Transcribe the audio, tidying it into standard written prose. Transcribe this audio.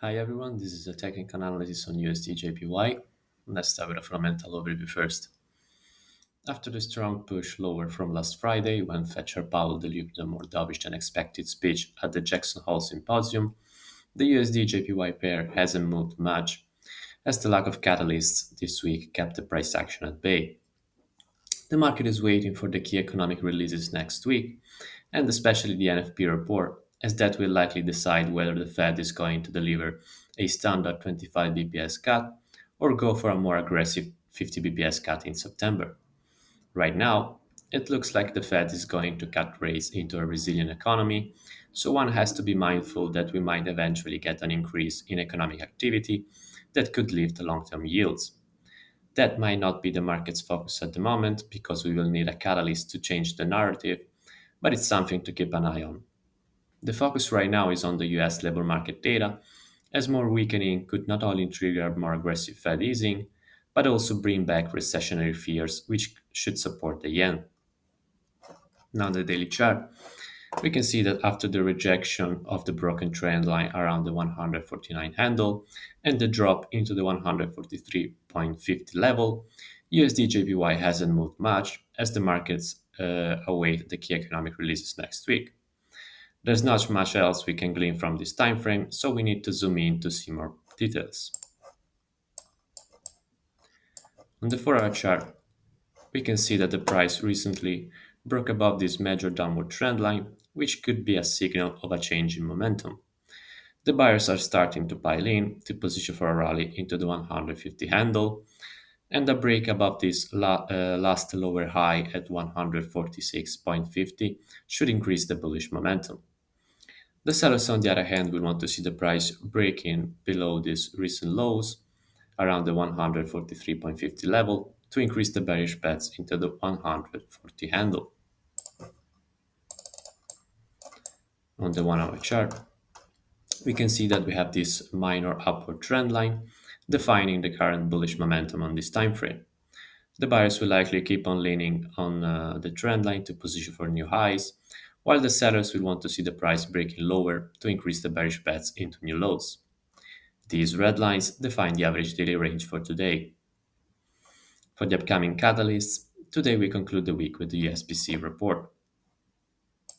Hi everyone, this is a technical analysis on USDJPY. Let's start with a fundamental overview first. After the strong push lower from last Friday, when Fetcher Powell delivered a more dovish than expected speech at the Jackson Hole Symposium, the USD-JPY pair hasn't moved much, as the lack of catalysts this week kept the price action at bay. The market is waiting for the key economic releases next week, and especially the NFP report, as that will likely decide whether the Fed is going to deliver a standard 25 bps cut or go for a more aggressive 50 bps cut in September. Right now, it looks like the Fed is going to cut rates into a resilient economy, so one has to be mindful that we might eventually get an increase in economic activity that could lift long term yields. That might not be the market's focus at the moment because we will need a catalyst to change the narrative, but it's something to keep an eye on. The focus right now is on the US labor market data, as more weakening could not only trigger more aggressive Fed easing, but also bring back recessionary fears, which should support the yen. Now, on the daily chart, we can see that after the rejection of the broken trend line around the 149 handle and the drop into the 143.50 level, USD JPY hasn't moved much as the markets await the key economic releases next week. There's not much else we can glean from this time frame, so we need to zoom in to see more details. On the 4-hour chart, we can see that the price recently broke above this major downward trend line, which could be a signal of a change in momentum. The buyers are starting to pile in to position for a rally into the 150 handle, and a break above this last lower high at 146.50 should increase the bullish momentum. The sellers, on the other hand, will want to see the price breaking below these recent lows around the 143.50 level to increase the bearish bets into the 140 handle. On the 1-hour chart, we can see that we have this minor upward trend line defining the current bullish momentum on this time frame. The buyers will likely keep on leaning on the trend line to position for new highs, while the sellers will want to see the price breaking lower to increase the bearish bets into new lows. These red lines define the average daily range for today. For the upcoming catalysts, today we conclude the week with the USPC report.